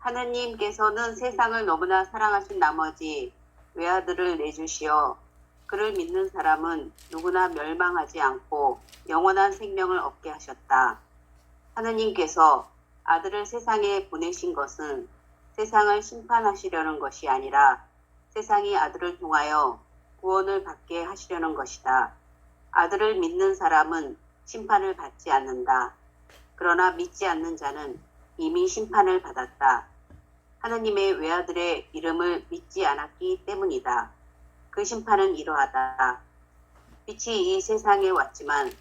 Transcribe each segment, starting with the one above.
하느님께서는 세상을 너무나 사랑하신 나머지 외아들을 내주시어 그를 믿는 사람은 누구나 멸망하지 않고 영원한 생명을 얻게 하셨다. 하느님께서 아들을 세상에 보내신 것은 세상을 심판하시려는 것이 아니라 세상이 아들을 통하여 구원을 받게 하시려는 것이다. 아들을 믿는 사람은 심판을 받지 않는다. 그러나 믿지 않는 자는 이미 심판을 받았다. 하느님의 외아들의 이름을 믿지 않았기 때문이다. 그 심판은 이러하다. 빛이 이 세상에 왔지만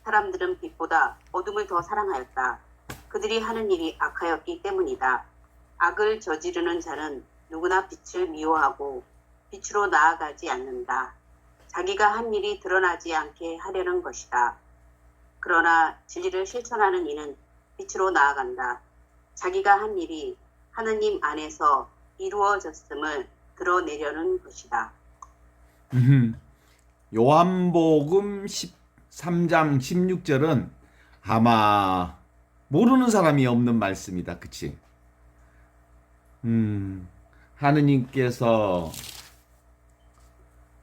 사람들은 빛보다 어둠을 더 사랑하였다. 그들이 하는 일이 악하였기 때문이다. 악을 저지르는 자는 누구나 빛을 미워하고 빛으로 나아가지 않는다. 자기가 한 일이 드러나지 않게 하려는 것이다. 그러나 진리를 실천하는 이는 빛으로 나아간다. 자기가 한 일이 하느님 안에서 이루어졌음을 드러내려는 것이다. 요한복음 13장 16절은 아마 모르는 사람이 없는 말씀이다. 그치?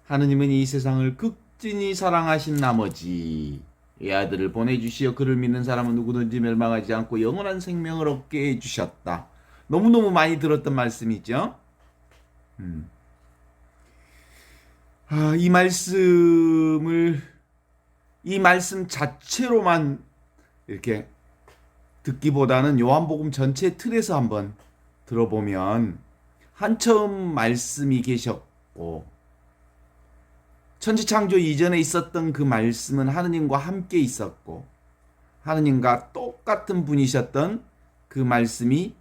하느님은 이 세상을 극진히 사랑하신 나머지 외아들을 보내주시어 그를 믿는 사람은 누구든지 멸망하지 않고 영원한 생명을 얻게 해주셨다. 너무너무 많이 들었던 말씀이죠. 이 말씀 자체로만 이렇게 듣기보다는 요한복음 전체 틀에서 한번 들어보면 한처음 말씀이 계셨고 천지창조 이전에 있었던 그 말씀은 하느님과 함께 있었고 하느님과 똑같은 분이셨던 그 말씀이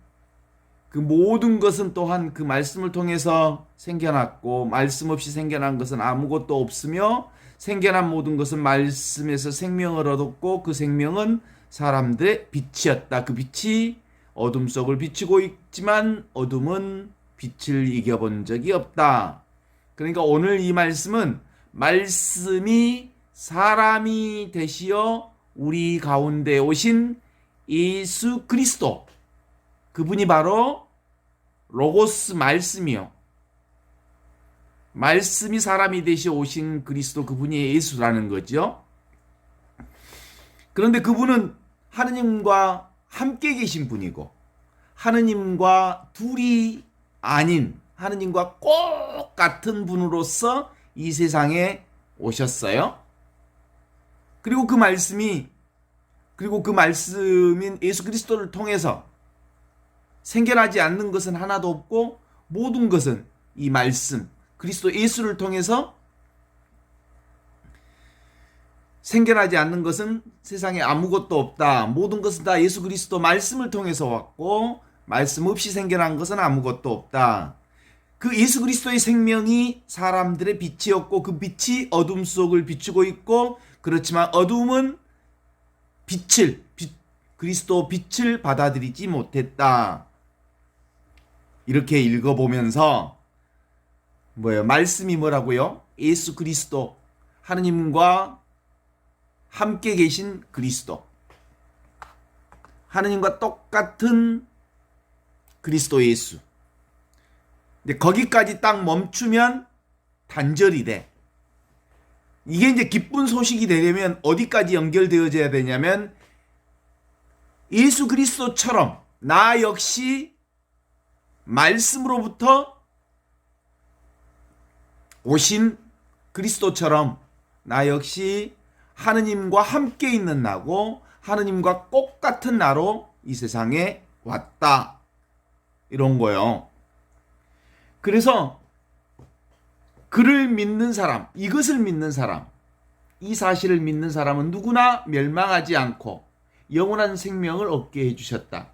그 모든 것은 또한 그 말씀을 통해서 생겨났고 말씀 없이 생겨난 것은 아무것도 없으며 생겨난 모든 것은 말씀에서 생명을 얻었고 그 생명은 사람들의 빛이었다. 그 빛이 어둠 속을 비추고 있지만 어둠은 빛을 이겨본 적이 없다. 그러니까 오늘 이 말씀은 말씀이 사람이 되시어 우리 가운데 오신 예수 그리스도, 그분이 바로 로고스 말씀이요. 말씀이 사람이 되시어 오신 그리스도, 그분이 예수라는 거죠. 그런데 그분은 하느님과 함께 계신 분이고 하느님과 둘이 아닌 하느님과 꼭 같은 분으로서 이 세상에 오셨어요. 그리고 그 말씀인 예수 그리스도를 통해서 생겨나지 않는 것은 하나도 없고 모든 것은 이 말씀 그리스도 예수를 통해서 생겨나지 않는 것은 세상에 아무것도 없다. 모든 것은 다 예수 그리스도 말씀을 통해서 왔고 말씀 없이 생겨난 것은 아무것도 없다. 그 예수 그리스도의 생명이 사람들의 빛이었고 그 빛이 어둠 속을 비추고 있고 그렇지만 어둠은 그리스도 빛을 받아들이지 못했다. 이렇게 읽어보면서 말씀이 뭐라고요? 예수 그리스도, 하느님과 함께 계신 그리스도, 하느님과 똑같은 그리스도 예수. 근데 거기까지 딱 멈추면 단절이 돼. 이게 이제 기쁜 소식이 되려면 어디까지 연결되어져야 되냐면 예수 그리스도처럼 나 역시 말씀으로부터 오신 그리스도처럼 나 역시 하느님과 함께 있는 나고 하느님과 꼭 같은 나로 이 세상에 왔다. 이런 거예요. 그래서 그를 믿는 사람, 이것을 믿는 사람, 이 사실을 믿는 사람은 누구나 멸망하지 않고 영원한 생명을 얻게 해주셨다.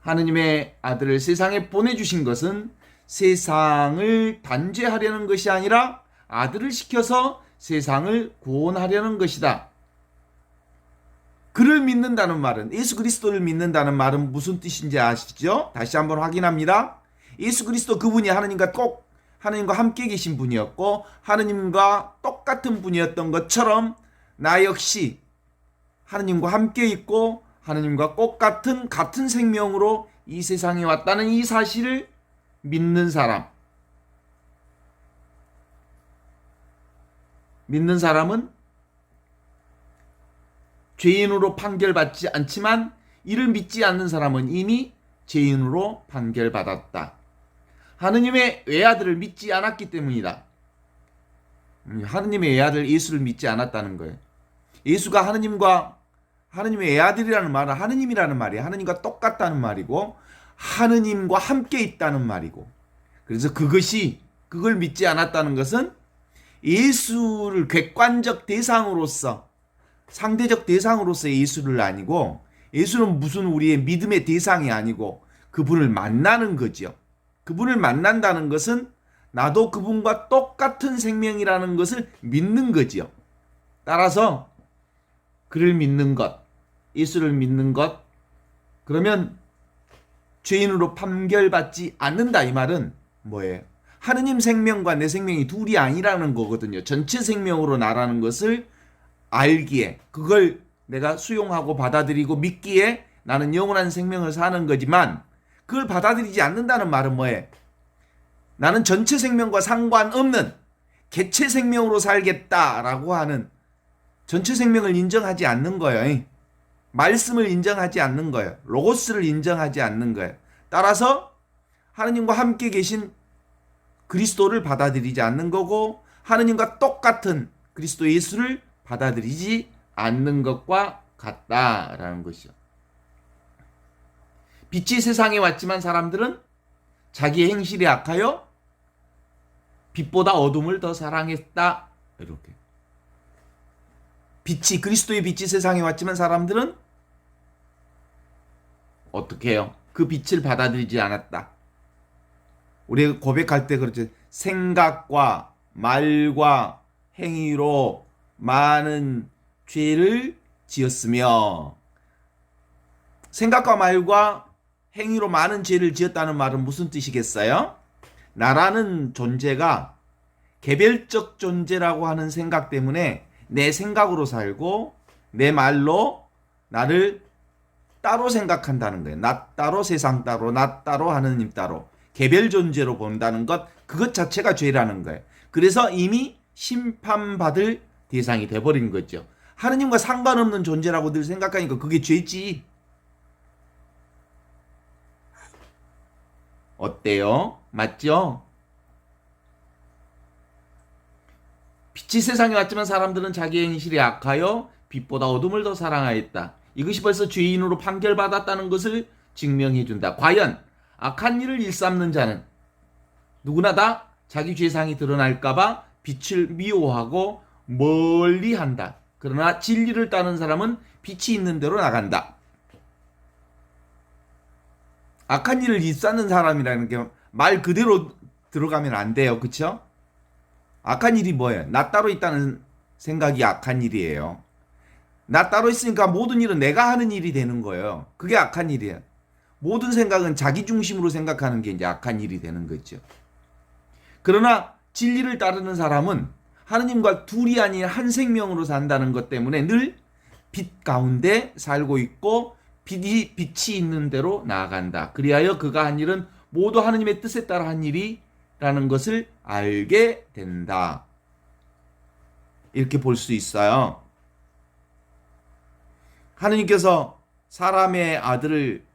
하느님의 아들을 세상에 보내주신 것은 세상을 단죄하려는 것이 아니라 아들을 시켜서 세상을 구원하려는 것이다. 그를 믿는다는 말은, 예수 그리스도를 믿는다는 말은 무슨 뜻인지 아시죠? 다시 한번 확인합니다. 예수 그리스도 그분이 하느님과 함께 계신 분이었고 하느님과 똑같은 분이었던 것처럼 나 역시 하느님과 함께 있고 하느님과 같은 생명으로 이 세상에 왔다는 이 사실을 믿는 사람은 죄인으로 판결받지 않지만 이를 믿지 않는 사람은 이미 죄인으로 판결받았다. 하느님의 외아들을 믿지 않았기 때문이다. 하느님의 외아들 예수를 믿지 않았다는 거예요. 예수가 하느님의 외아들이라는 말은 하느님이라는 말이에요. 하느님과 똑같다는 말이고 하느님과 함께 있다는 말이고, 그래서 그걸 믿지 않았다는 것은 예수를 객관적 대상으로서, 상대적 대상으로서의 예수를 아니고, 예수는 무슨 우리의 믿음의 대상이 아니고 그분을 만나는 거죠. 그분을 만난다는 것은 나도 그분과 똑같은 생명이라는 것을 믿는 거지요. 따라서 그를 믿는 것, 예수를 믿는 것, 그러면 죄인으로 판결받지 않는다, 이 말은 뭐예요? 하느님 생명과 내 생명이 둘이 아니라는 거거든요. 전체 생명으로 나라는 것을 알기에, 그걸 내가 수용하고 받아들이고 믿기에 나는 영원한 생명을 사는 거지만, 그걸 받아들이지 않는다는 말은 뭐예요? 나는 전체 생명과 상관없는 개체 생명으로 살겠다라고 하는, 전체 생명을 인정하지 않는 거예요. 말씀을 인정하지 않는 거예요. 로고스를 인정하지 않는 거예요. 따라서 하느님과 함께 계신 그리스도를 받아들이지 않는 거고, 하느님과 똑같은 그리스도 예수를 받아들이지 않는 것과 같다라는 것이죠. 빛이 세상에 왔지만 사람들은 자기의 행실이 악하여 빛보다 어둠을 더 사랑했다. 이렇게. 그리스도의 빛이 세상에 왔지만 사람들은 어떻게 해요? 그 빛을 받아들이지 않았다. 우리가 고백할 때 그렇죠. 생각과 말과 행위로 많은 죄를 지었으며, 생각과 말과 행위로 많은 죄를 지었다는 말은 무슨 뜻이겠어요? 나라는 존재가 개별적 존재라고 하는 생각 때문에 내 생각으로 살고 내 말로 나를 따로 생각한다는 거예요. 나 따로, 세상 따로, 나 따로, 하느님 따로, 개별 존재로 본다는 것, 그것 자체가 죄라는 거예요. 그래서 이미 심판받을 대상이 돼버린 거죠. 하느님과 상관없는 존재라고 늘 생각하니까 그게 죄지. 어때요? 맞죠? 빛이 세상에 왔지만 사람들은 자기의 행실이 악하여 빛보다 어둠을 더 사랑하였다. 이것이 벌써 죄인으로 판결받았다는 것을 증명해 준다. 과연 악한 일을 일삼는 자는 누구나 다 자기 죄상이 드러날까봐 빛을 미워하고 멀리한다. 그러나 진리를 따르는 사람은 빛이 있는 대로 나간다. 악한 일을 일삼는 사람이라는 게 말 그대로 들어가면 안 돼요. 그쵸? 악한 일이 뭐예요? 나 따로 있다는 생각이 악한 일이에요. 나 따로 있으니까 모든 일은 내가 하는 일이 되는 거예요. 그게 악한 일이에요. 모든 생각은 자기 중심으로 생각하는 게 이제 악한 일이 되는 거죠. 그러나 진리를 따르는 사람은 하느님과 둘이 아닌 한 생명으로 산다는 것 때문에 늘 빛 가운데 살고 있고 빛이 있는 대로 나아간다. 그리하여 그가 한 일은 모두 하느님의 뜻에 따라 한 일이라는 것을 알게 된다. 이렇게 볼 수 있어요. 하느님께서 사람의 아들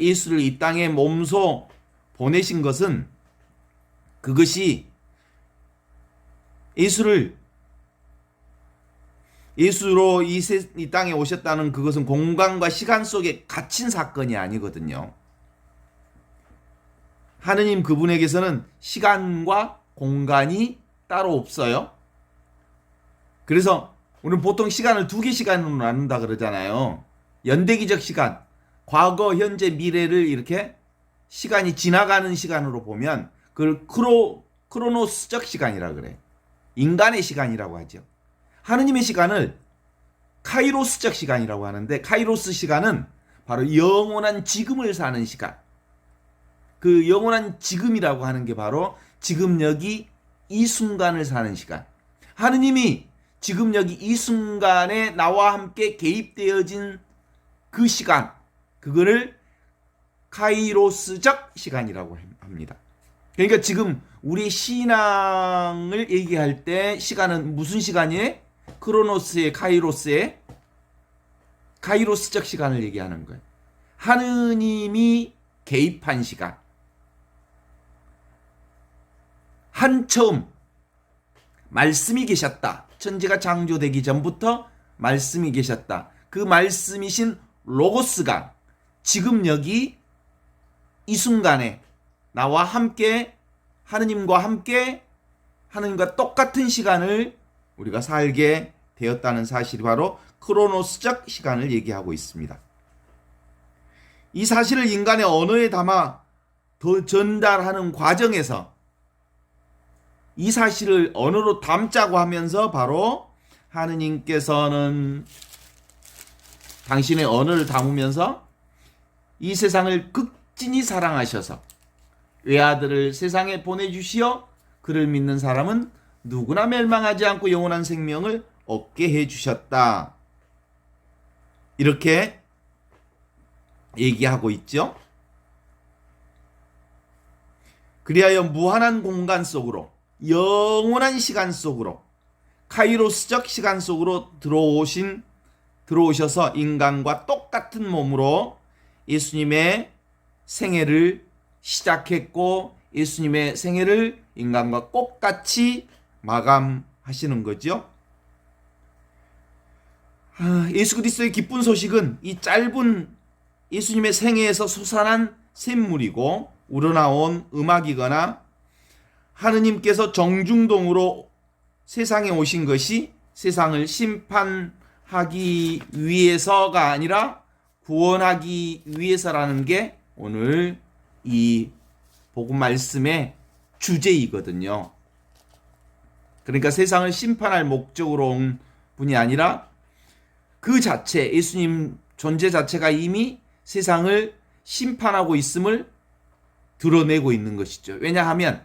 예수를 이 땅에 몸소 보내신 것은, 그것이 예수로 이 땅에 오셨다는 그것은 공간과 시간 속에 갇힌 사건이 아니거든요. 하느님 그분에게서는 시간과 공간이 따로 없어요. 그래서 우리는 보통 시간을 2개 시간으로 나눈다 그러잖아요. 연대기적 시간, 과거, 현재, 미래를 이렇게 시간이 지나가는 시간으로 보면 그걸 크로노스적 시간이라 그래. 인간의 시간이라고 하죠. 하느님의 시간을 카이로스적 시간이라고 하는데, 카이로스 시간은 바로 영원한 지금을 사는 시간. 그 영원한 지금이라고 하는 게 바로 지금 여기 이 순간을 사는 시간. 하느님이 지금 여기 이 순간에 나와 함께 개입되어진 그 시간, 그거를 카이로스적 시간이라고 합니다. 그러니까 지금 우리 신앙을 얘기할 때 시간은 무슨 시간이에요? 크로노스의 카이로스의 카이로스적 시간을 얘기하는 거예요. 하느님이 개입한 시간. 한처음 말씀이 계셨다. 천지가 창조되기 전부터 말씀이 계셨다. 그 말씀이신 로고스가 지금 여기 이 순간에 나와 함께 하느님과 함께 하느님과 똑같은 시간을 우리가 살게 되었다는 사실이 바로 크로노스적 시간을 얘기하고 있습니다. 이 사실을 인간의 언어에 담아 더 전달하는 과정에서 이 사실을 언어로 담자고 하면서 바로 하느님께서는 당신의 언어를 담으면서 이 세상을 극진히 사랑하셔서 외아들을 세상에 보내주시어 그를 믿는 사람은 누구나 멸망하지 않고 영원한 생명을 얻게 해주셨다. 이렇게 얘기하고 있죠. 그리하여 무한한 공간 속으로 영원한 시간 속으로 카이로스적 시간 속으로 들어오셔서 인간과 똑같은 몸으로 예수님의 생애를 시작했고 예수님의 생애를 인간과 똑같이 마감하시는 거죠. 예수 그리스도의 기쁜 소식은 이 짧은 예수님의 생애에서 솟아난 샘물이고 우러나온 음악이거나 하느님께서 정중동으로 세상에 오신 것이 세상을 심판하기 위해서가 아니라 구원하기 위해서라는 게 오늘 이 복음 말씀의 주제이거든요. 그러니까 세상을 심판할 목적으로 온 분이 아니라 그 자체, 예수님 존재 자체가 이미 세상을 심판하고 있음을 드러내고 있는 것이죠. 왜냐하면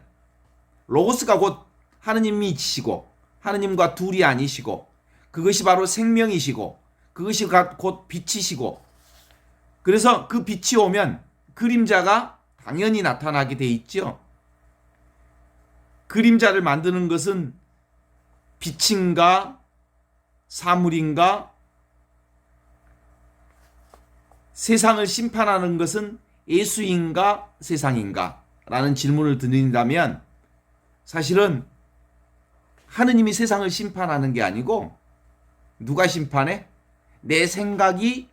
로고스가 곧 하느님이시고 하느님과 둘이 아니시고 그것이 바로 생명이시고 그것이 곧 빛이시고 그래서 그 빛이 오면 그림자가 당연히 나타나게 돼 있죠. 그림자를 만드는 것은 빛인가 사물인가 세상을 심판하는 것은 예수인가 세상인가 라는 질문을 드린다면 사실은 하느님이 세상을 심판하는 게 아니고 누가 심판해? 내 생각이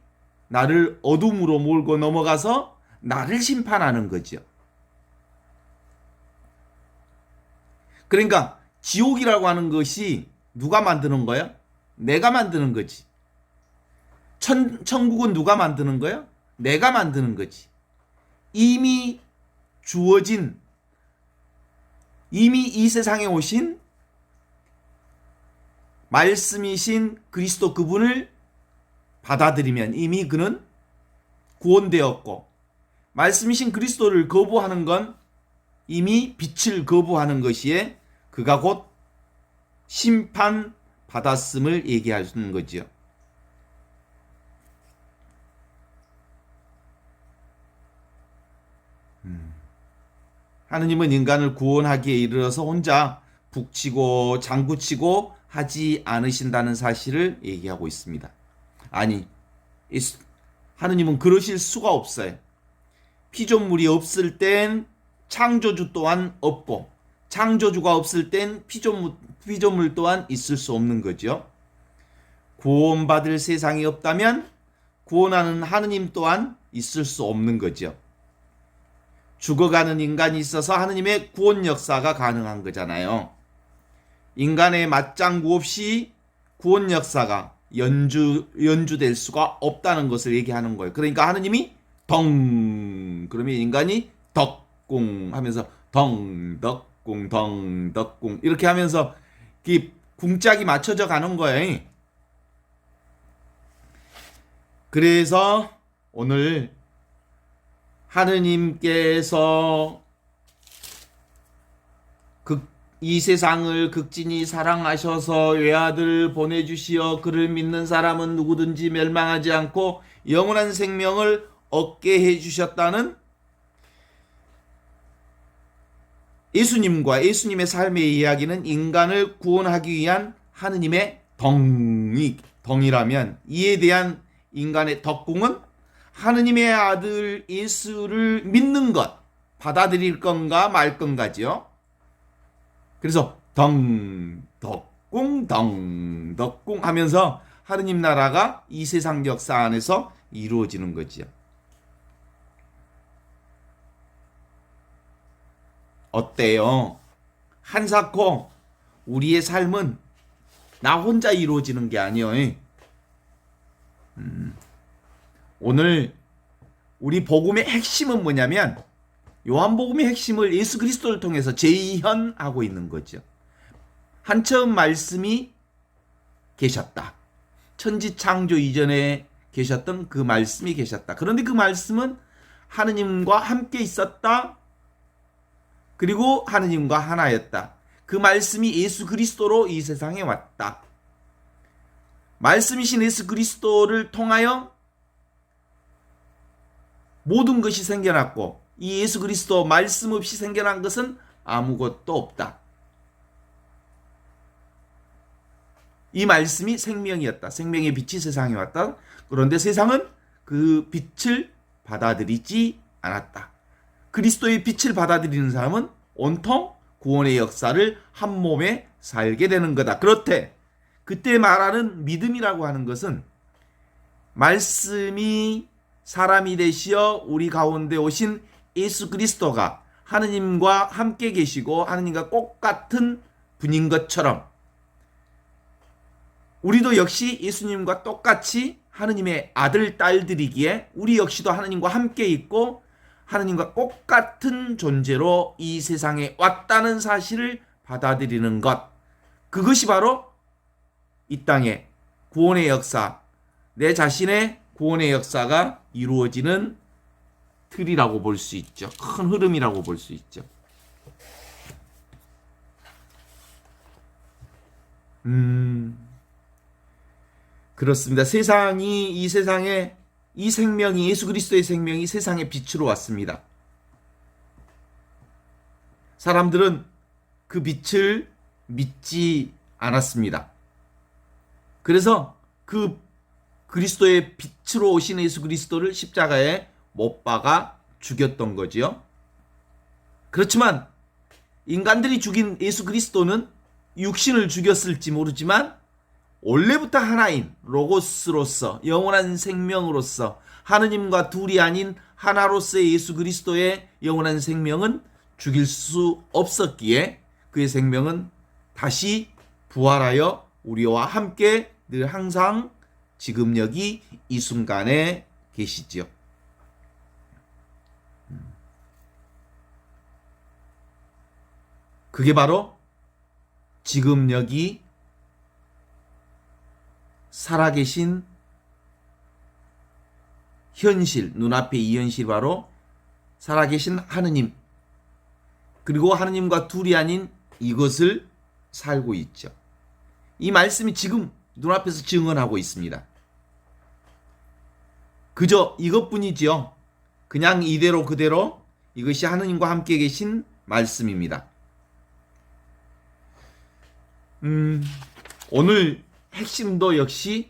나를 어둠으로 몰고 넘어가서 나를 심판하는 거죠. 그러니까 지옥이라고 하는 것이 누가 만드는 거야? 내가 만드는 거지. 천국은 누가 만드는 거야? 내가 만드는 거지. 이미 주어진 이미 이 세상에 오신 말씀이신 그리스도 그분을 받아들이면 이미 그는 구원되었고 말씀이신 그리스도를 거부하는 건 이미 빛을 거부하는 것이에 그가 곧 심판 받았음을 얘기하는 거지요. 하느님은 인간을 구원하기에 이르러서 혼자 북치고 장구치고 하지 않으신다는 사실을 얘기하고 있습니다. 아니, 하느님은 그러실 수가 없어요. 피조물이 없을 땐 창조주 또한 없고 창조주가 없을 땐 피조물 또한 있을 수 없는 거죠. 구원받을 세상이 없다면 구원하는 하느님 또한 있을 수 없는 거죠. 죽어가는 인간이 있어서 하느님의 구원 역사가 가능한 거잖아요. 인간의 맞장구 없이 구원 역사가 연주될 수가 없다는 것을 얘기하는 거예요. 그러니까 하느님이 덩 그러면 인간이 덕궁 하면서 덩덕궁 덩덕궁 이렇게 하면서 이 궁짝이 맞춰져 가는 거예요. 그래서 오늘 하느님께서 이 세상을 극진히 사랑하셔서 외아들을 보내주시어 그를 믿는 사람은 누구든지 멸망하지 않고 영원한 생명을 얻게 해주셨다는 예수님과 예수님의 삶의 이야기는 인간을 구원하기 위한 하느님의 덩이라면 이에 대한 인간의 덕궁은 하느님의 아들 예수를 믿는 것, 받아들일 건가 말 건가지요. 그래서 덕궁 하면서 하느님 나라가 이 세상 역사 안에서 이루어지는 거지요. 어때요? 한사코 우리의 삶은 나 혼자 이루어지는 게 아니에요. 오늘 우리 복음의 핵심은 뭐냐면 요한복음의 핵심을 예수 그리스도를 통해서 재현하고 있는 거죠. 한처음 말씀이 계셨다. 천지 창조 이전에 계셨던 그 말씀이 계셨다. 그런데 그 말씀은 하느님과 함께 있었다. 그리고 하느님과 하나였다. 그 말씀이 예수 그리스도로 이 세상에 왔다. 말씀이신 예수 그리스도를 통하여 모든 것이 생겨났고 이 예수 그리스도 말씀 없이 생겨난 것은 아무것도 없다. 이 말씀이 생명이었다. 생명의 빛이 세상에 왔다. 그런데 세상은 그 빛을 받아들이지 않았다. 그리스도의 빛을 받아들이는 사람은 온통 구원의 역사를 한 몸에 살게 되는 거다. 그렇대. 그때 말하는 믿음이라고 하는 것은 말씀이 사람이 되시어 우리 가운데 오신 예수 그리스도가 하느님과 함께 계시고 하느님과 똑같은 분인 것처럼 우리도 역시 예수님과 똑같이 하느님의 아들, 딸들이기에 우리 역시도 하느님과 함께 있고 하느님과 똑같은 존재로 이 세상에 왔다는 사실을 받아들이는 것. 그것이 바로 이 땅의 구원의 역사, 내 자신의 구원의 역사가 이루어지는 틀이라고 볼 수 있죠. 큰 흐름이라고 볼 수 있죠. 그렇습니다. 이 세상에 이 생명이 예수 그리스도의 생명이 세상의 빛으로 왔습니다. 사람들은 그 빛을 믿지 않았습니다. 그래서 그 그리스도의 빛으로 오신 예수 그리스도를 십자가에 못 박아 죽였던 거지요. 그렇지만 인간들이 죽인 예수 그리스도는 육신을 죽였을지 모르지만 원래부터 하나인 로고스로서 영원한 생명으로서 하느님과 둘이 아닌 하나로서의 예수 그리스도의 영원한 생명은 죽일 수 없었기에 그의 생명은 다시 부활하여 우리와 함께 늘 항상 지금 여기 이 순간에 계시지요. 그게 바로 지금 여기 살아계신 현실, 눈앞에 이 현실 바로 살아계신 하느님, 그리고 하느님과 둘이 아닌 이것을 살고 있죠. 이 말씀이 지금 눈앞에서 증언하고 있습니다. 그저 이것뿐이지요. 그냥 이대로 그대로 이것이 하느님과 함께 계신 말씀입니다. 오늘 핵심도 역시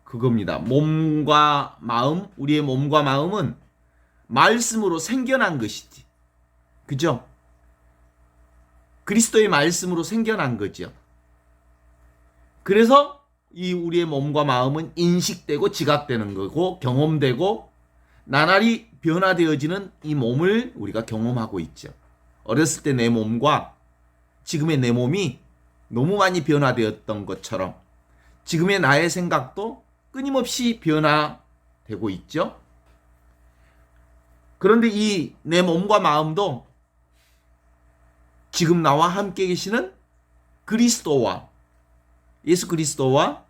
그겁니다. 몸과 마음, 우리의 몸과 마음은 말씀으로 생겨난 것이지. 그죠? 그리스도의 말씀으로 생겨난 거죠. 그래서 이 우리의 몸과 마음은 인식되고 지각되는 거고 경험되고 나날이 변화되어지는 이 몸을 우리가 경험하고 있죠. 어렸을 때 내 몸과 지금의 내 몸이 너무 많이 변화되었던 것처럼 지금의 나의 생각도 끊임없이 변화되고 있죠. 그런데 이 내 몸과 마음도 지금 나와 함께 계시는 그리스도와 예수 그리스도와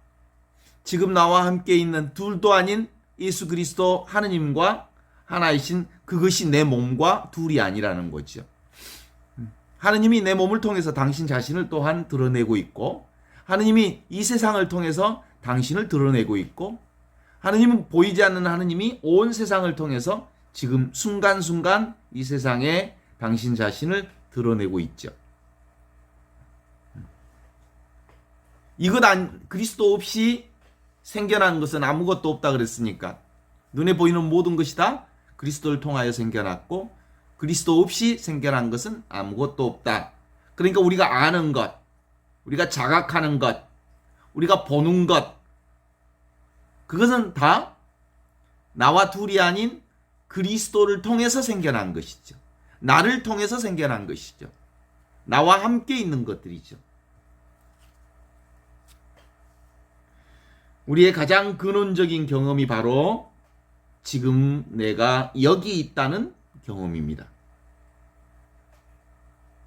지금 나와 함께 있는 둘도 아닌 예수 그리스도 하느님과 하나이신 그것이 내 몸과 둘이 아니라는 거죠. 하느님이 내 몸을 통해서 당신 자신을 또한 드러내고 있고 하느님이 이 세상을 통해서 당신을 드러내고 있고 하느님은 보이지 않는 하느님이 온 세상을 통해서 지금 순간순간 이 세상에 당신 자신을 드러내고 있죠. 그리스도 없이 생겨난 것은 아무것도 없다 그랬으니까 눈에 보이는 모든 것이 다 그리스도를 통하여 생겨났고 그리스도 없이 생겨난 것은 아무것도 없다. 그러니까 우리가 아는 것, 우리가 자각하는 것, 우리가 보는 것, 그것은 다 나와 둘이 아닌 그리스도를 통해서 생겨난 것이죠. 나를 통해서 생겨난 것이죠. 나와 함께 있는 것들이죠. 우리의 가장 근원적인 경험이 바로 지금 내가 여기 있다는 경험입니다.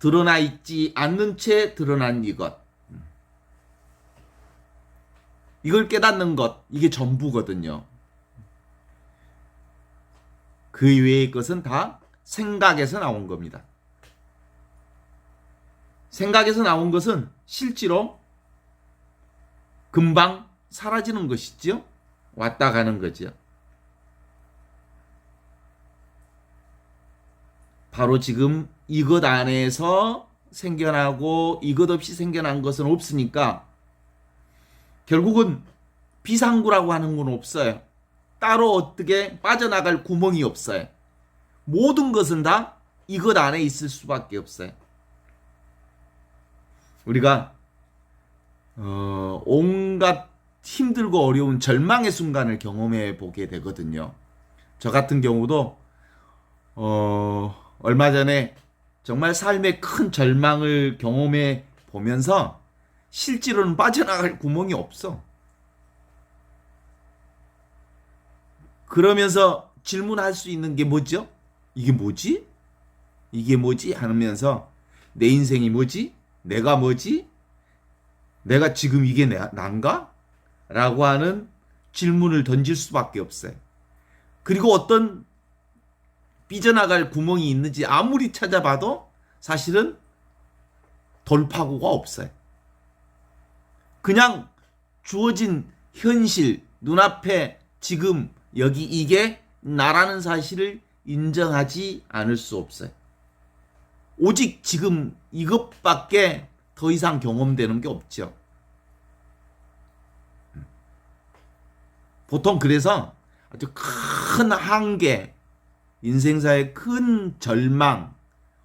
드러나 있지 않는 채 드러난 이것. 이걸 깨닫는 것, 이게 전부거든요. 그 이외의 것은 다 생각에서 나온 겁니다. 생각에서 나온 것은 실제로 금방 사라지는 것이죠. 왔다 가는 거죠. 바로 지금 이것 안에서 생겨나고 이것 없이 생겨난 것은 없으니까 결국은 비상구라고 하는 건 없어요. 따로 어떻게 빠져나갈 구멍이 없어요. 모든 것은 다 이것 안에 있을 수밖에 없어요. 우리가 온갖 힘들고 어려운 절망의 순간을 경험해 보게 되거든요. 저 같은 경우도 얼마 전에 정말 삶의 큰 절망을 경험해 보면서 실제로는 빠져나갈 구멍이 없어. 그러면서 질문할 수 있는 게 뭐죠? 이게 뭐지? 이게 뭐지? 하면서 내 인생이 뭐지? 내가 뭐지? 내가 지금 이게 난가? 라고 하는 질문을 던질 수밖에 없어요. 그리고 어떤 삐져나갈 구멍이 있는지 아무리 찾아봐도 사실은 돌파구가 없어요. 그냥 주어진 현실, 눈앞에 지금 여기 이게 나라는 사실을 인정하지 않을 수 없어요. 오직 지금 이것밖에 더 이상 경험되는 게 없죠. 보통 그래서 아주 큰 한계, 인생사의 큰 절망,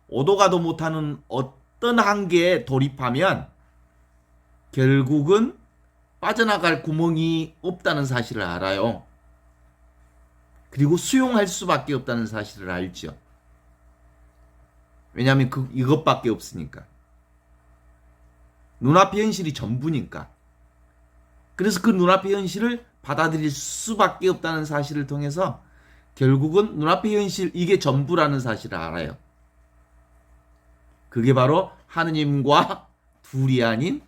오도 가도 못하는 어떤 한계에 돌입하면 결국은 빠져나갈 구멍이 없다는 사실을 알아요. 그리고 수용할 수밖에 없다는 사실을 알죠. 왜냐하면 이것밖에 없으니까. 눈앞의 현실이 전부니까. 그래서 그 눈앞의 현실을 받아들일 수밖에 없다는 사실을 통해서 결국은 눈앞의 현실, 이게 전부라는 사실을 알아요. 그게 바로 하느님과 둘이 아닌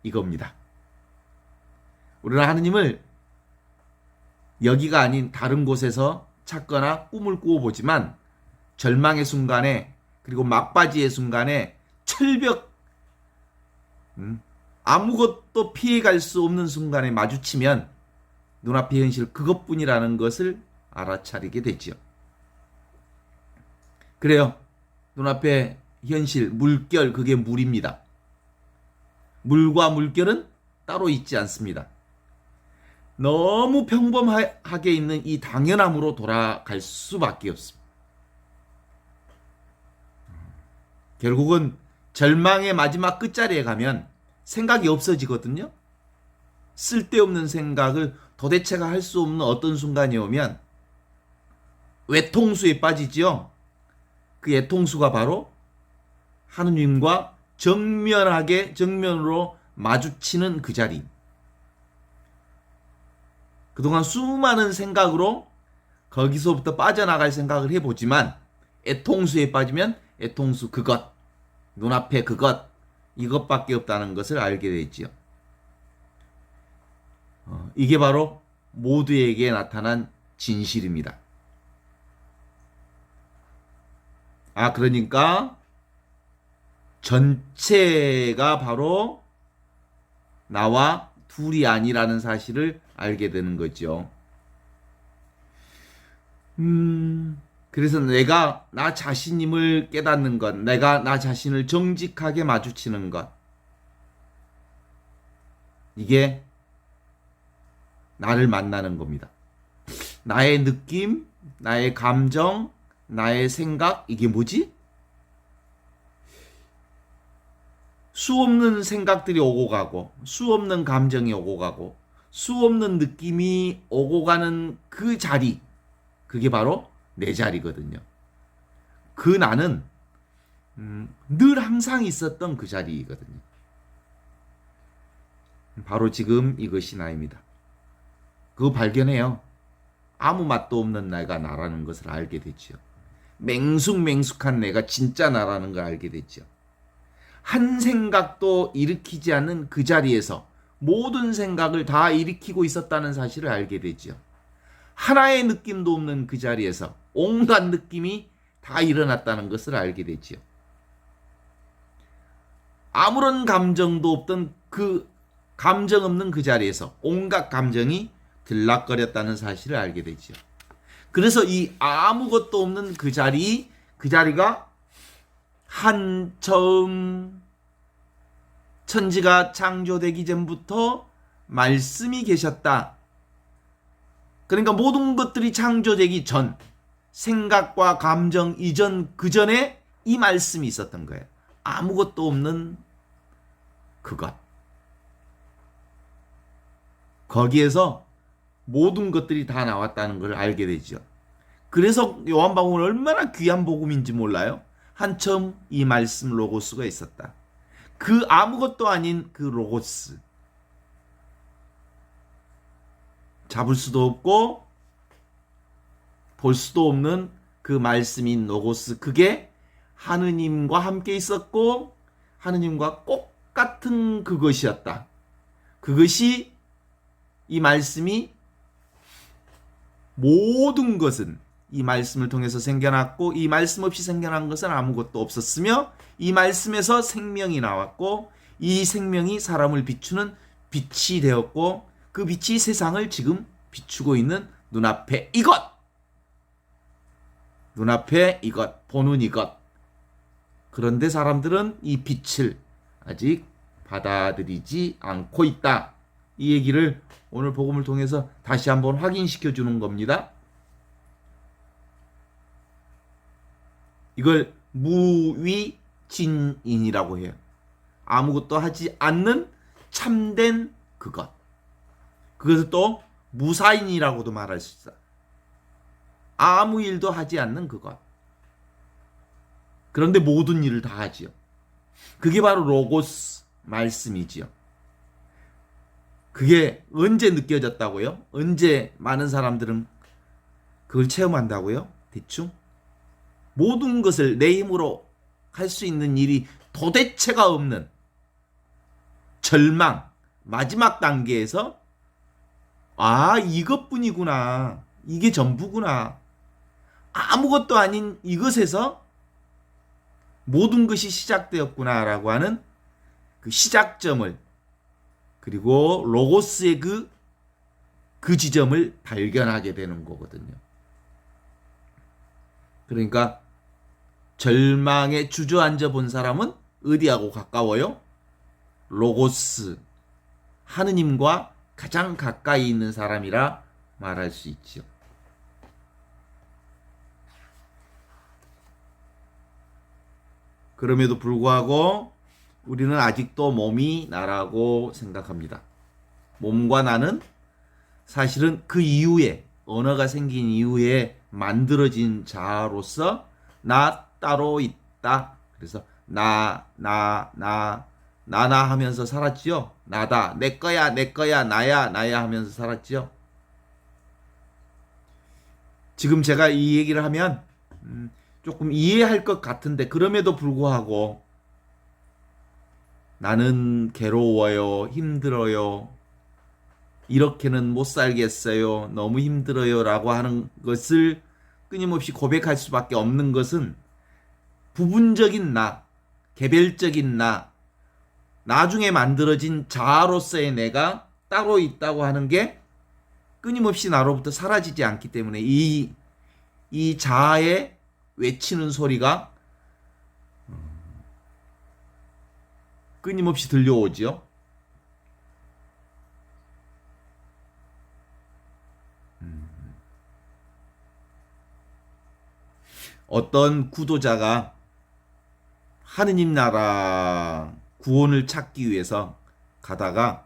이겁니다. 우리는 하느님을 여기가 아닌 다른 곳에서 찾거나 꿈을 꾸어보지만 절망의 순간에, 그리고 막바지의 순간에, 철벽, 아무것도 피해갈 수 없는 순간에 마주치면 눈앞의 현실 그것뿐이라는 것을 알아차리게 되죠. 그래요. 눈앞의 현실, 물결, 그게 물입니다. 물과 물결은 따로 있지 않습니다. 너무 평범하게 있는 이 당연함으로 돌아갈 수밖에 없습니다. 결국은 절망의 마지막 끝자리에 가면 생각이 없어지거든요. 쓸데없는 생각을 도대체가 할 수 없는 어떤 순간이 오면 외통수에 빠지죠. 그 외통수가 바로 하느님과 정면으로 마주치는 그 자리. 그동안 수많은 생각으로 거기서부터 빠져나갈 생각을 해보지만 애통수에 빠지면 애통수 그것, 눈앞에 그것, 이것밖에 없다는 것을 알게 되지요. 이게 바로 모두에게 나타난 진실입니다. 그러니까 전체가 바로 나와 둘이 아니라는 사실을 알게 되는 거죠. 그래서 내가 나 자신임을 깨닫는 것, 내가 나 자신을 정직하게 마주치는 것, 이게 나를 만나는 겁니다. 나의 느낌, 나의 감정, 나의 생각, 이게 뭐지? 수없는 생각들이 오고 가고, 수없는 감정이 오고 가고, 수없는 느낌이 오고 가는 그 자리, 그게 바로 내 자리거든요. 그 나는 늘 항상 있었던 그 자리이거든요. 바로 지금 이것이 나입니다. 그거 발견해요. 아무 맛도 없는 내가 나라는 것을 알게 되죠. 맹숙맹숙한 내가 진짜 나라는 걸 알게 되죠. 한 생각도 일으키지 않는 그 자리에서 모든 생각을 다 일으키고 있었다는 사실을 알게 되죠. 하나의 느낌도 없는 그 자리에서 온갖 느낌이 다 일어났다는 것을 알게 되죠. 아무런 감정도 없던 그 감정 없는 그 자리에서 온갖 감정이 들락거렸다는 사실을 알게 되죠. 그래서 이 아무것도 없는 그 자리가 처음 천지가 창조되기 전부터 말씀이 계셨다. 그러니까 모든 것들이 창조되기 전, 생각과 감정 이전, 그 전에 이 말씀이 있었던 거예요. 아무것도 없는 그것. 거기에서 모든 것들이 다 나왔다는 걸 알게 되죠. 그래서 요한복음은 얼마나 귀한 복음인지 몰라요? 한처음 이 말씀 로고스가 있었다. 그 아무것도 아닌 그 로고스. 잡을 수도 없고 볼 수도 없는 그 말씀인 로고스. 그게 하느님과 함께 있었고 하느님과 똑같은 그것이었다. 그것이 이 말씀이 모든 것은 이 말씀을 통해서 생겨났고 이 말씀 없이 생겨난 것은 아무것도 없었으며 이 말씀에서 생명이 나왔고 이 생명이 사람을 비추는 빛이 되었고 그 빛이 세상을 지금 비추고 있는 눈앞에 이것! 눈앞에 이것, 보는 이것. 그런데 사람들은 이 빛을 아직 받아들이지 않고 있다. 이 얘기를 오늘 복음을 통해서 다시 한번 확인시켜 주는 겁니다. 이걸 무위진인이라고 해요. 아무것도 하지 않는 참된 그것. 그것을 또 무사인이라고도 말할 수 있어. 아무 일도 하지 않는 그것. 그런데 모든 일을 다 하지요. 그게 바로 로고스 말씀이지요. 그게 언제 느껴졌다고요? 언제 많은 사람들은 그걸 체험한다고요? 대충? 모든 것을 내 힘으로 할 수 있는 일이 도대체가 없는 절망, 마지막 단계에서 이것뿐이구나. 이게 전부구나. 아무것도 아닌 이것에서 모든 것이 시작되었구나라고 하는 그 시작점을 그리고 로고스의 그 지점을 발견하게 되는 거거든요. 그러니까 절망에 주저앉아 본 사람은 어디하고 가까워요? 로고스, 하느님과 가장 가까이 있는 사람이라 말할 수 있죠. 그럼에도 불구하고 우리는 아직도 몸이 나라고 생각합니다. 몸과 나는 사실은 그 이후에 언어가 생긴 이후에 만들어진 자아로서 나 따로 있다. 그래서 나 하면서 살았지요. 나다, 내 거야, 나야 하면서 살았지요. 지금 제가 이 얘기를 하면 조금 이해할 것 같은데 그럼에도 불구하고 나는 괴로워요, 힘들어요, 이렇게는 못 살겠어요, 너무 힘들어요 라고 하는 것을 끊임없이 고백할 수밖에 없는 것은 부분적인 나, 개별적인 나, 나중에 만들어진 자아로서의 내가 따로 있다고 하는 게 끊임없이 나로부터 사라지지 않기 때문에 이 이 자아의 외치는 소리가 끊임없이 들려오지요. 어떤 구도자가 하느님 나라 구원을 찾기 위해서 가다가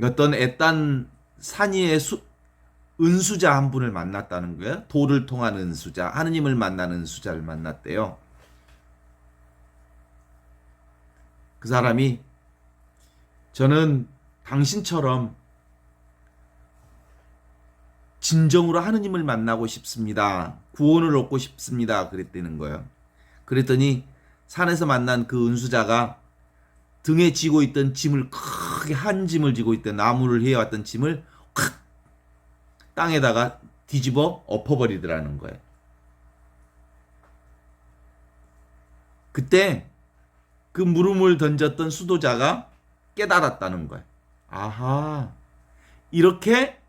어떤 애딴 산 위의 은수자 한 분을 만났다는 거예요. 도를 통한 은수자, 하느님을 만나는 은수자를 만났대요. 그 사람이 저는 당신처럼 진정으로 하느님을 만나고 싶습니다. 구원을 얻고 싶습니다. 그랬다는 거예요. 그랬더니 산에서 만난 그 은수자가 등에 지고 있던 짐을 크게 한 짐을 지고 있던 나무를 해왔던 짐을 확 땅에다가 뒤집어 엎어버리더라는 거예요. 그때 그 물음을 던졌던 수도자가 깨달았다는 거예요. 아하, 이렇게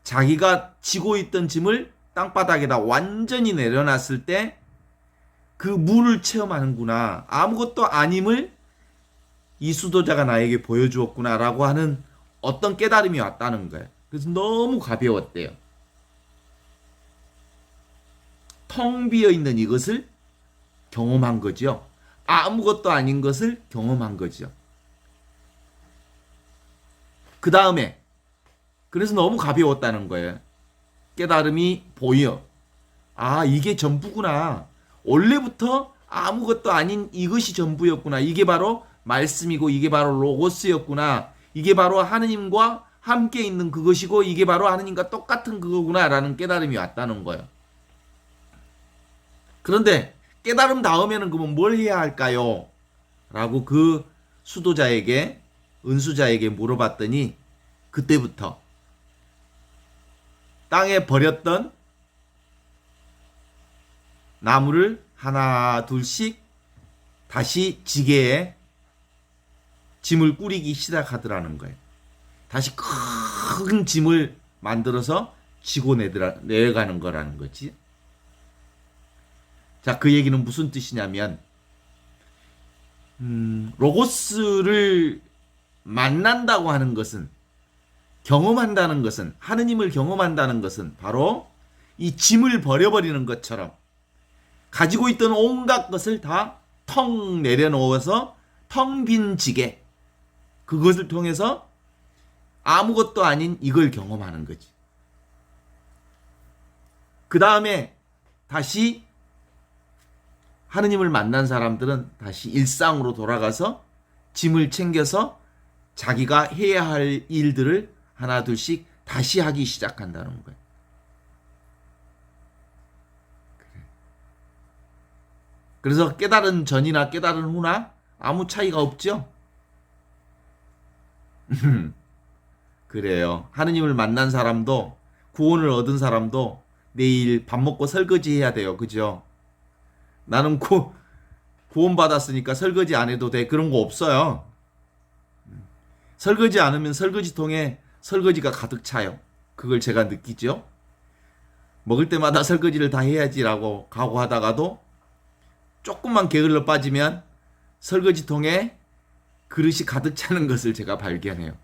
자기가 지고 있던 짐을 땅바닥에다 완전히 내려놨을 때 그 물을 체험하는구나. 아무것도 아님을 이 수도자가 나에게 보여주었구나라고 하는 어떤 깨달음이 왔다는 거예요. 그래서 너무 가벼웠대요. 텅 비어 있는 이것을 경험한 거죠. 아무것도 아닌 것을 경험한 거죠. 그 다음에 그래서 너무 가벼웠다는 거예요. 깨달음이 보여. 아, 이게 전부구나. 원래부터 아무것도 아닌 이것이 전부였구나. 이게 바로 말씀이고 이게 바로 로고스였구나. 이게 바로 하느님과 함께 있는 그것이고 이게 바로 하느님과 똑같은 그거구나 라는 깨달음이 왔다는 거예요. 그런데 깨달음 다음에는 그러면 뭘 해야 할까요? 라고 그 수도자에게 은수자에게 물어봤더니 그때부터 땅에 버렸던 나무를 하나 둘씩 다시 지게에 짐을 꾸리기 시작하더라는 거예요. 다시 큰 짐을 만들어서 지고 내려가는 거라는 거지. 자, 그 얘기는 무슨 뜻이냐면 로고스를 만난다고 하는 것은, 경험한다는 것은, 하느님을 경험한다는 것은 바로 이 짐을 버려버리는 것처럼 가지고 있던 온갖 것을 다 텅 내려놓아서 텅 빈 지게, 그것을 통해서 아무것도 아닌 이걸 경험하는 거지. 그 다음에 다시 하느님을 만난 사람들은 다시 일상으로 돌아가서 짐을 챙겨서 자기가 해야 할 일들을 하나 둘씩 다시 하기 시작한다는 거예요. 그래서 깨달은 전이나 깨달은 후나 아무 차이가 없죠? 그래요. 하느님을 만난 사람도, 구원을 얻은 사람도 내일 밥 먹고 설거지 해야 돼요. 그죠? 나는 구원받았으니까 설거지 안 해도 돼. 그런 거 없어요. 설거지 않으면 설거지통에 설거지가 가득 차요. 그걸 제가 느끼죠. 먹을 때마다 설거지를 다 해야지라고 각오하다가도 조금만 게을러 빠지면 설거지통에 그릇이 가득 차는 것을 제가 발견해요.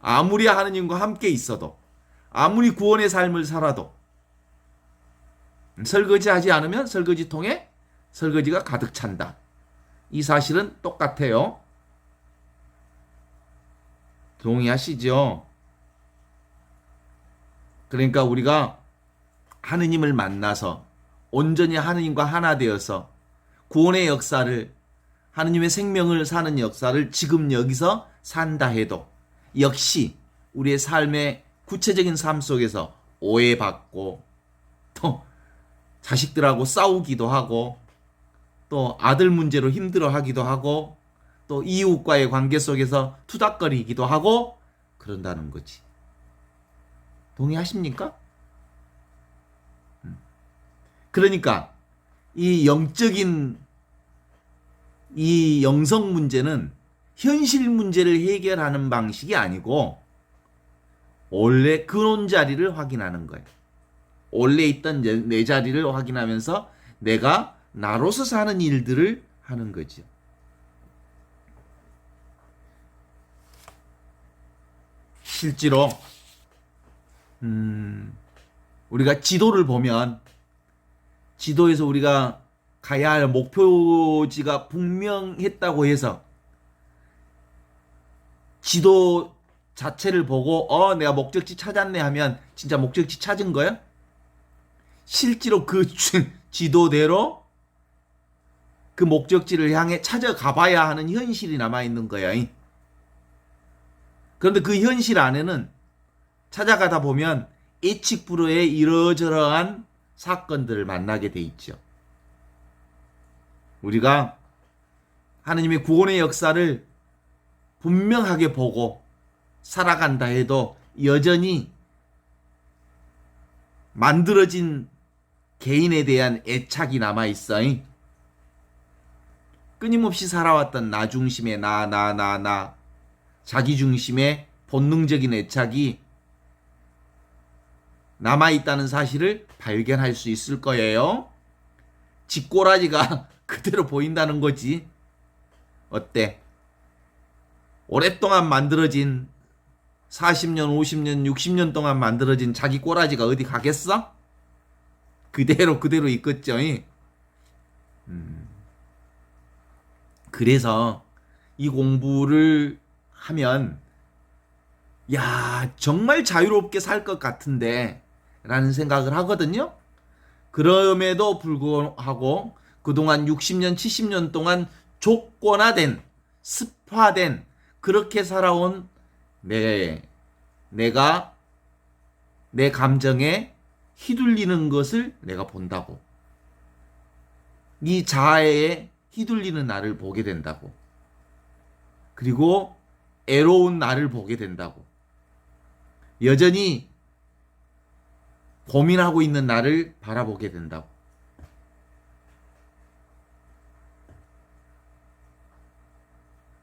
아무리 하느님과 함께 있어도, 아무리 구원의 삶을 살아도 설거지하지 않으면 설거지통에 설거지가 가득 찬다. 이 사실은 똑같아요. 동의하시죠? 그러니까 우리가 하느님을 만나서 온전히 하느님과 하나 되어서 구원의 역사를, 하느님의 생명을 사는 역사를 지금 여기서 산다 해도 역시 우리의 삶의 구체적인 삶 속에서 오해받고 또 자식들하고 싸우기도 하고 또 아들 문제로 힘들어하기도 하고 또 이웃과의 관계 속에서 투닥거리기도 하고 그런다는 거지. 동의하십니까? 그러니까 이 영적인 이 영성 문제는 현실 문제를 해결하는 방식이 아니고 원래 근원 자리를 확인하는 거예요. 원래 있던 내 자리를 확인하면서 내가 나로서 사는 일들을 하는 거죠. 실제로 우리가 지도를 보면 지도에서 우리가 가야 할 목표지가 분명했다고 해서 지도 자체를 보고 내가 목적지 찾았네 하면 진짜 목적지 찾은 거야? 실제로 그 지도대로 그 목적지를 향해 찾아가 봐야 하는 현실이 남아있는 거야. 그런데 그 현실 안에는 찾아가다 보면 예측 불허의 이러저러한 사건들을 만나게 돼 있죠. 우리가 하느님의 구원의 역사를 분명하게 보고 살아간다 해도 여전히 만들어진 개인에 대한 애착이 남아있어. 끊임없이 살아왔던 나 중심의 나, 자기 중심의 본능적인 애착이 남아있다는 사실을 발견할 수 있을 거예요. 쥐꼬라지가 그대로 보인다는 거지. 어때? 오랫동안 만들어진 40년, 50년, 60년 동안 만들어진 자기 꼬라지가 어디 가겠어? 그대로 있겠죠. 그래서 이 공부를 하면 야, 정말 자유롭게 살 것 같은데 라는 생각을 하거든요. 그럼에도 불구하고 그동안 60년, 70년 동안 조건화된, 습화된 그렇게 살아온 내가 내 감정에 휘둘리는 것을 내가 본다고. 이 자아에 휘둘리는 나를 보게 된다고. 그리고 애로운 나를 보게 된다고. 여전히 고민하고 있는 나를 바라보게 된다고.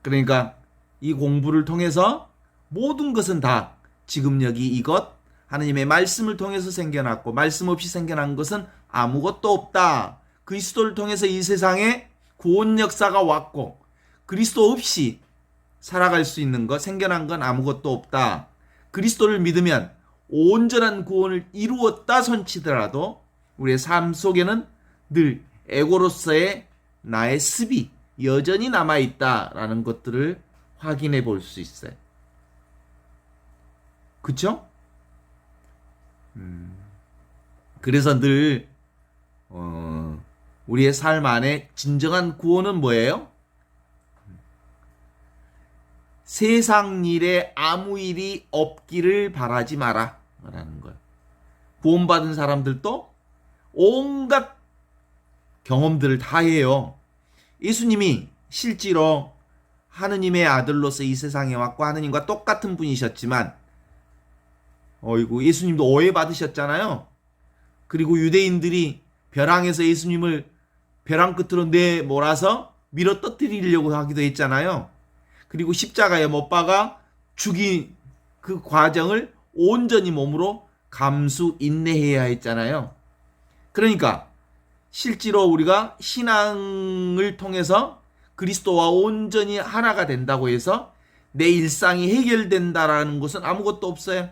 그러니까 이 공부를 통해서 모든 것은 다 지금 여기 이것 하느님의 말씀을 통해서 생겨났고 말씀 없이 생겨난 것은 아무것도 없다. 그리스도를 통해서 이 세상에 구원 역사가 왔고 그리스도 없이 살아갈 수 있는 것, 생겨난 건 아무것도 없다. 그리스도를 믿으면 온전한 구원을 이루었다 손치더라도 우리의 삶 속에는 늘 에고로서의 나의 습이 여전히 남아있다라는 것들을 확인해 볼 수 있어요. 그쵸? 그래서 늘 우리의 삶 안에 진정한 구원은 뭐예요? 세상 일에 아무 일이 없기를 바라지 마라 라는 거예요. 구원받은 사람들도 온갖 경험들을 다 해요. 예수님이 실제로 하느님의 아들로서 이 세상에 왔고 하느님과 똑같은 분이셨지만 예수님도 오해받으셨잖아요. 그리고 유대인들이 벼랑에서 예수님을 벼랑 끝으로 내몰아서 밀어 떠뜨리려고 하기도 했잖아요. 그리고 십자가에 못 박아 죽인 그 과정을 온전히 몸으로 감수 인내해야 했잖아요. 그러니까 실제로 우리가 신앙을 통해서 그리스도와 온전히 하나가 된다고 해서 내 일상이 해결된다라는 것은 아무것도 없어요.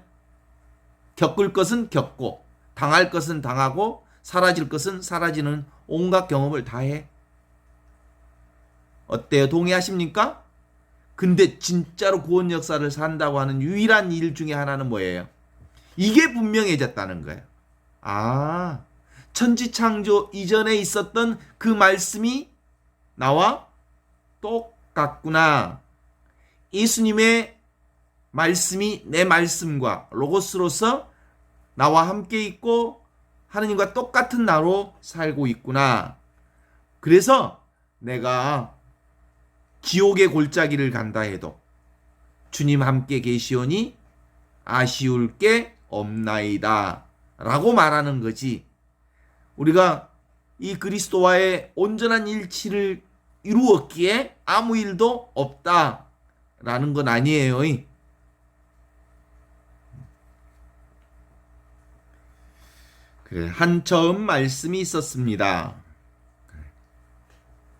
겪을 것은 겪고 당할 것은 당하고 사라질 것은 사라지는 온갖 경험을 다 해. 어때요? 동의하십니까? 근데 진짜로 구원 역사를 산다고 하는 유일한 일 중에 하나는 뭐예요? 이게 분명해졌다는 거예요. 아, 천지창조 이전에 있었던 그 말씀이 나와 똑같구나. 예수님의 말씀이 내 말씀과 로고스로서 나와 함께 있고 하느님과 똑같은 나로 살고 있구나. 그래서 내가 지옥의 골짜기를 간다 해도 주님 함께 계시오니 아쉬울 게 없나이다 라고 말하는 거지. 우리가 이 그리스도와의 온전한 일치를 이루었기에 아무 일도 없다라는 건 아니에요. 그래, 한 처음 말씀이 있었습니다.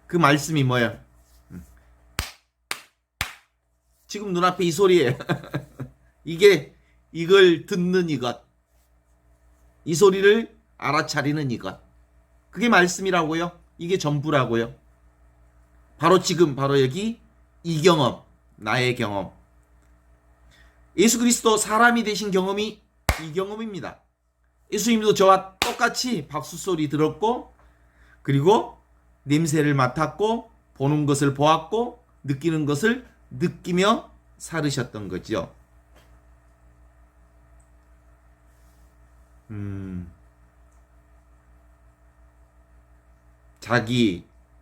그 말씀이 뭐야? 지금 눈앞에 이 소리예요. 이걸 듣는 이것, 이 소리를 알아차리는 이것, 그게 말씀이라고요. 이게 전부라고요. 바로 지금, 바로 여기 이 경험, 나의 경험. 예수 그리스도 사람이 되신 경험이 이 경험입니다. 예수님도 저와 똑같이 박수 소리 들었고, 그리고 냄새를 맡았고, 보는 것을 보았고, 느끼는 것을 느끼며 살으셨던 거죠.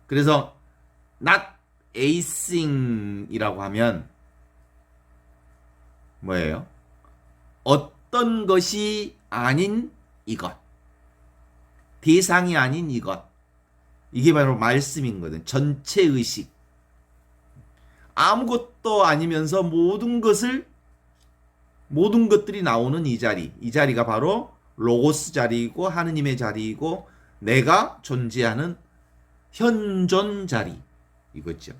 그래서 not a thing이라고 하면 뭐예요? 어떤 것이 아닌 이것, 대상이 아닌 이것, 이게 바로 말씀인 거든. 전체 의식. 아무것도 아니면서 모든 것들이 나오는 이 자리가 바로 로고스 자리이고 하느님의 자리이고 내가 존재하는 현존 자리 이거죠.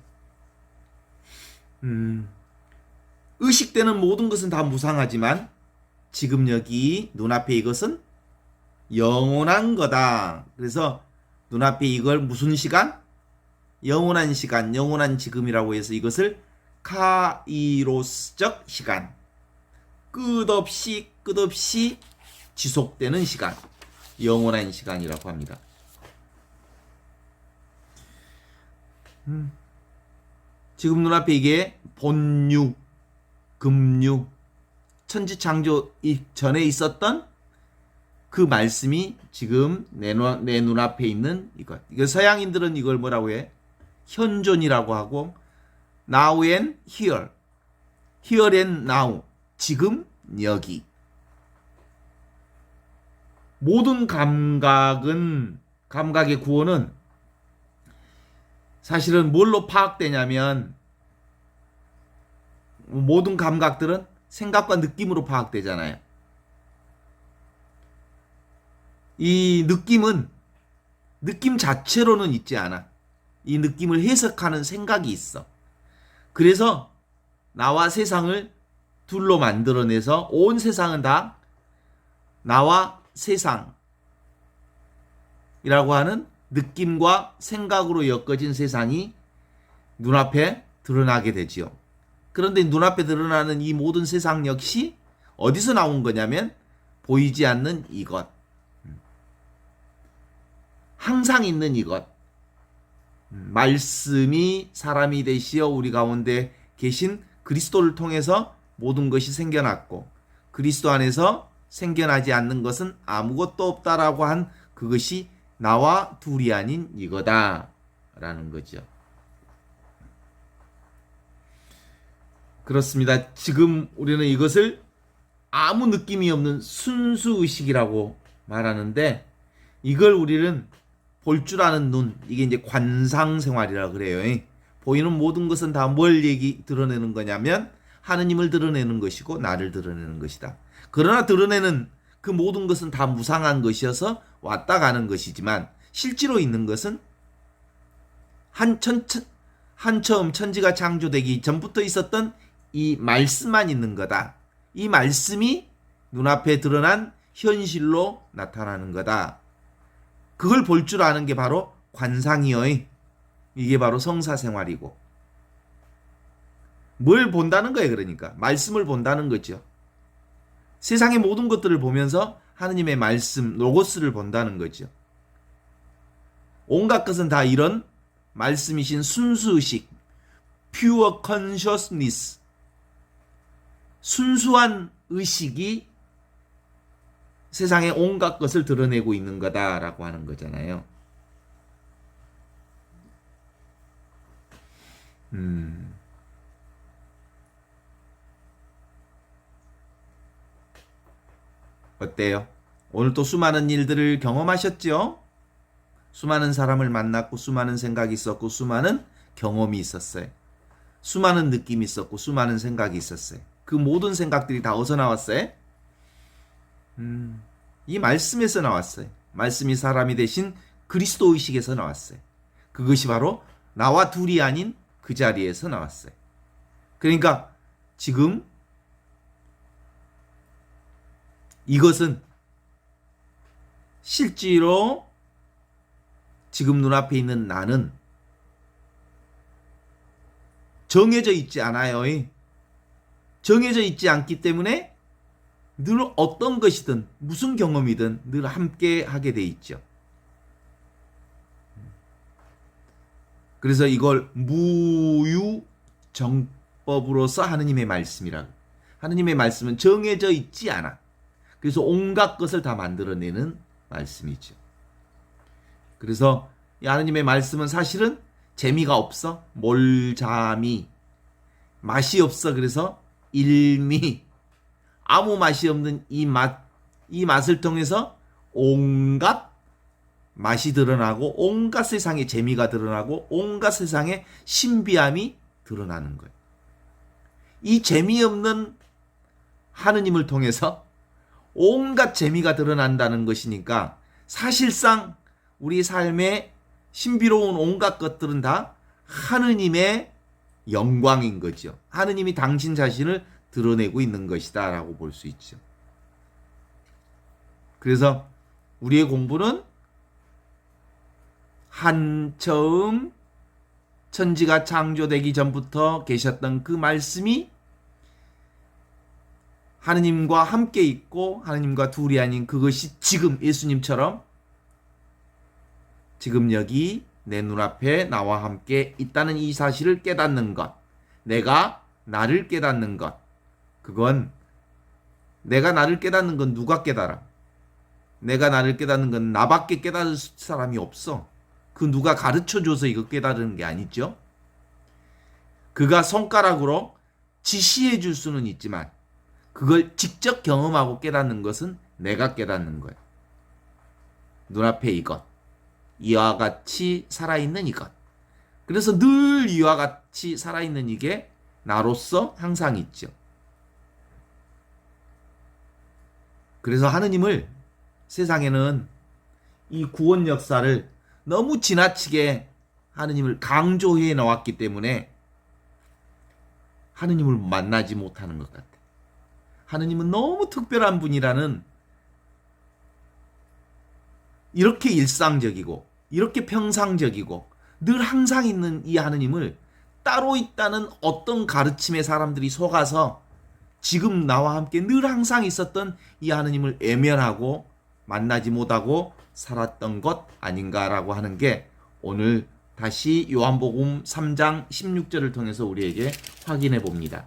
의식되는 모든 것은 다 무상하지만 지금 여기 눈앞에 이것은 영원한 거다. 그래서 눈앞에 이걸 무슨 시간? 영원한 시간, 영원한 지금이라고 해서 이것을 카이로스적 시간, 끝없이 지속되는 시간, 영원한 시간이라고 합니다. 지금 눈앞에 이게 본육, 금육, 천지창조 전에 있었던 그 말씀이 지금 내 눈앞에 있는 이것. 이거 서양인들은 이걸 뭐라고 해? 현존이라고 하고 now and here, here and now, 지금 여기. 모든 감각의 구원은 사실은 뭘로 파악되냐면 모든 감각들은 생각과 느낌으로 파악되잖아요. 이 느낌은 느낌 자체로는 있지 않아. 이 느낌을 해석하는 생각이 있어. 그래서 나와 세상을 둘로 만들어내서 온 세상은 다 나와 세상이라고 하는 느낌과 생각으로 엮어진 세상이 눈앞에 드러나게 되지요. 그런데 눈앞에 드러나는 이 모든 세상 역시 어디서 나온 거냐면 보이지 않는 이것, 항상 있는 이것, 말씀이 사람이 되시어 우리 가운데 계신 그리스도를 통해서 모든 것이 생겨났고 그리스도 안에서 생겨나지 않는 것은 아무것도 없다라고 한 그것이 나와 둘이 아닌 이거다라는 거죠. 그렇습니다. 지금 우리는 이것을 아무 느낌이 없는 순수의식이라고 말하는데 이걸 우리는 볼 줄 아는 눈, 이게 이제 관상생활이라고 그래요. 보이는 모든 것은 다 뭘 드러내는 거냐면 하느님을 드러내는 것이고 나를 드러내는 것이다. 그러나 드러내는 그 모든 것은 다 무상한 것이어서 왔다 가는 것이지만 실제로 있는 것은 한처음 천지가 창조되기 전부터 있었던 이 말씀만 있는 거다. 이 말씀이 눈앞에 드러난 현실로 나타나는 거다. 그걸 볼 줄 아는 게 바로 관상이요. 이게 바로 성사생활이고. 뭘 본다는 거예요, 그러니까. 말씀을 본다는 거죠. 세상의 모든 것들을 보면서 하느님의 말씀, 로고스를 본다는 거죠. 온갖 것은 다 이런 말씀이신 순수의식, pure consciousness, 순수한 의식이 세상의 온갖 것을 드러내고 있는 거다라고 하는 거잖아요. 어때요? 오늘 또 수많은 일들을 경험하셨죠? 수많은 사람을 만났고 수많은 생각이 있었고 수많은 경험이 있었어요. 수많은 느낌이 있었고 수많은 생각이 있었어요. 그 모든 생각들이 다 어디서 나왔어요? 이 말씀에서 나왔어요. 말씀이 사람이 되신 그리스도 의식에서 나왔어요. 그것이 바로 나와 둘이 아닌 그 자리에서 나왔어요. 그러니까 지금 이것은 실제로 지금 눈앞에 있는 나는 정해져 있지 않아요. 정해져 있지 않기 때문에 늘 어떤 것이든 무슨 경험이든 늘 함께 하게 돼 있죠. 그래서 이걸 무유정법으로서 하느님의 말씀이라고. 하느님의 말씀은 정해져 있지 않아. 그래서 온갖 것을 다 만들어내는 말씀이죠. 그래서 이 하느님의 말씀은 사실은 재미가 없어. 몰자미. 맛이 없어. 그래서 일미. 아무 맛이 없는 이 맛을 통해서 온갖 맛이 드러나고 온갖 세상의 재미가 드러나고 온갖 세상의 신비함이 드러나는 거예요. 이 재미없는 하느님을 통해서 온갖 재미가 드러난다는 것이니까 사실상 우리 삶의 신비로운 온갖 것들은 다 하느님의 영광인 거죠. 하느님이 당신 자신을 드러내고 있는 것이다 라고 볼 수 있죠. 그래서 우리의 공부는 한처음 천지가 창조되기 전부터 계셨던 그 말씀이 하느님과 함께 있고 하느님과 둘이 아닌 그것이 지금 예수님처럼 지금 여기 내 눈앞에 나와 함께 있다는 이 사실을 깨닫는 것, 내가 나를 깨닫는 것, 그건 내가 나를 깨닫는 건 누가 깨달아? 내가 나를 깨닫는 건 나밖에 깨달을 사람이 없어. 그 누가 가르쳐줘서 이거 깨달은 게 아니죠. 그가 손가락으로 지시해 줄 수는 있지만 그걸 직접 경험하고 깨닫는 것은 내가 깨닫는 거예요. 눈앞에 이것, 이와 같이 살아있는 이것. 그래서 늘 이와 같이 살아있는 이게 나로서 항상 있죠. 그래서 하느님을 세상에는 이 구원 역사를 너무 지나치게 하느님을 강조해 나왔기 때문에 하느님을 만나지 못하는 것 같아요. 하느님은 너무 특별한 분이라는 이렇게 일상적이고 이렇게 평상적이고 늘 항상 있는 이 하느님을 따로 있다는 어떤 가르침에 사람들이 속아서 지금 나와 함께 늘 항상 있었던 이 하느님을 외면하고 만나지 못하고 살았던 것 아닌가라고 하는 게 오늘 다시 요한복음 3장 16절을 통해서 우리에게 확인해 봅니다.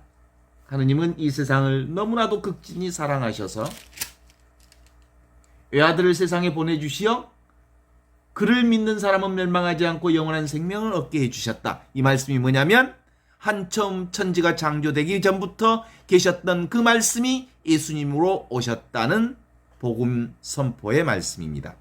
하느님은 이 세상을 너무나도 극진히 사랑하셔서 외아들을 세상에 보내주시어 그를 믿는 사람은 멸망하지 않고 영원한 생명을 얻게 해주셨다. 이 말씀이 뭐냐면 한처음 천지가 창조되기 전부터 계셨던 그 말씀이 예수님으로 오셨다는 복음 선포의 말씀입니다.